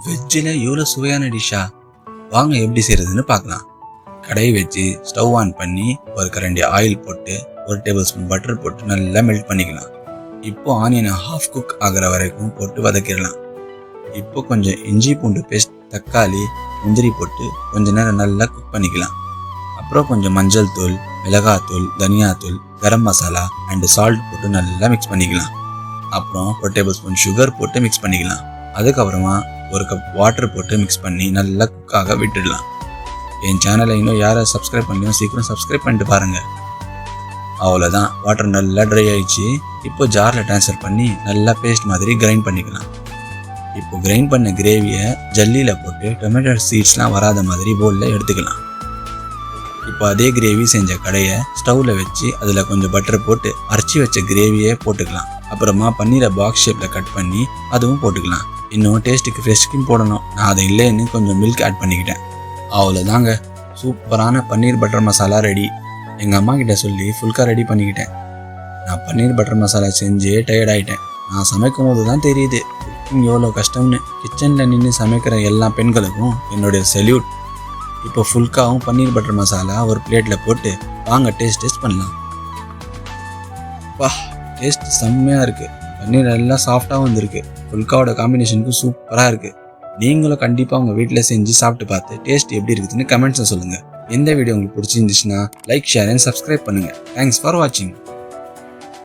வெஜ்ஜில் இவ்வளோ சுவையான டிஷ்ஷா? வாங்க எப்படி செய்கிறதுன்னு பார்க்கலாம். கடாய் வச்சு ஸ்டவ் ஆன் பண்ணி ஒரு கரண்டி ஆயில் போட்டு 1 டேபிள் ஸ்பூன் பட்டர் போட்டு நல்லா மெல்ட் பண்ணிக்கலாம். இப்போ ஆனியனை ஹாஃப் குக் ஆகிற வரைக்கும் போட்டு வதக்கிடலாம். இப்போ கொஞ்சம் இஞ்சி பூண்டு பேஸ்ட், தக்காளி, முந்திரி போட்டு கொஞ்ச நேரம் நல்லா குக் பண்ணிக்கலாம். அப்புறம் கொஞ்சம் மஞ்சள் தூள், மிளகாத்தூள், தனியாத்தூள், கரம் மசாலா அண்ட் சால்ட் போட்டு நல்லா மிக்ஸ் பண்ணிக்கலாம். அப்புறம் 1 டேபிள் ஸ்பூன் சுகர் போட்டு மிக்ஸ் பண்ணிக்கலாம். அதுக்கப்புறமா 1 கப் வாட்டர் போட்டு மிக்ஸ் பண்ணி நல்லா குக்காக விட்டுடலாம். என் சேனலை இன்னும் யாரை சப்ஸ்கிரைப் பண்ணியும் சீக்கிரம் சப்ஸ்கிரைப் பண்ணிட்டு பாருங்க. அவ்வளோதான், வாட்டர் நல்லா ட்ரை ஆயிடுச்சு. இப்போ ஜாரில் ட்ரான்ஸ்ஃபர் பண்ணி நல்லா பேஸ்ட் மாதிரி கிரைண்ட் பண்ணிக்கலாம். இப்போ கிரைண்ட் பண்ண கிரேவியை ஜல்லியில் போட்டு டொமேட்டோ சீட்ஸ்லாம் வராத மாதிரி பவுலில் எடுத்துக்கலாம். இப்போ அதே கிரேவி செஞ்ச கடையை ஸ்டவ்வில் வச்சு அதில் கொஞ்சம் பட்டர் போட்டு அரைச்சி வச்ச கிரேவியை போட்டுக்கலாம். அப்புறமா பன்னீரை பாக்ஸ் ஷேப்பில் கட் பண்ணி அதுவும் போட்டுக்கலாம். இன்னும் டேஸ்ட்டுக்கு ஃப்ரெஷ் க்ரீம் போடணும். நான் அதை இல்லைன்னு கொஞ்சம் மில்க் ஆட் பண்ணிக்கிட்டேன். அவ்வளோதாங்க, சூப்பரான பன்னீர் பட்டர் மசாலா ரெடி. எங்கள் அம்மா கிட்ட சொல்லி ஃபுல்காக ரெடி பண்ணிக்கிட்டேன். நான் பன்னீர் பட்டர் மசாலா செஞ்சே டயர்ட் ஆகிட்டேன். நான் சமைக்கும் போது தான் தெரியுது குக்கிங் எவ்வளோ கஷ்டம்னு. கிச்சனில் நின்று சமைக்கிற எல்லா பெண்களுக்கும் என்னுடைய சல்யூட். இப்போ ஃபுல்காவும் பன்னீர் பட்டர் மசாலா ஒரு பிளேட்டில் போட்டு வாங்க டேஸ்ட் பண்ணலாம். வா, டேஸ்ட் செம்மையாக இருக்குது. பன்னீர் எல்லாம் சாஃப்டாகவும் வந்திருக்கு. ஃபுல்காவோட காம்பினேஷனுக்கு சூப்பராக இருக்குது. நீங்களும் கண்டிப்பாக உங்கள் வீட்டில் செஞ்சு சாப்பிட்டு பார்த்து டேஸ்ட் எப்படி இருக்குதுன்னு கமெண்ட்ஸை சொல்லுங்கள். எந்த வீடியோ உங்களுக்கு பிடிச்சிருந்துச்சுன்னா லைக், ஷேர் அண்ட் சப்ஸ்கிரைப் பண்ணுங்கள். தேங்க்ஸ் ஃபார் வாட்சிங்.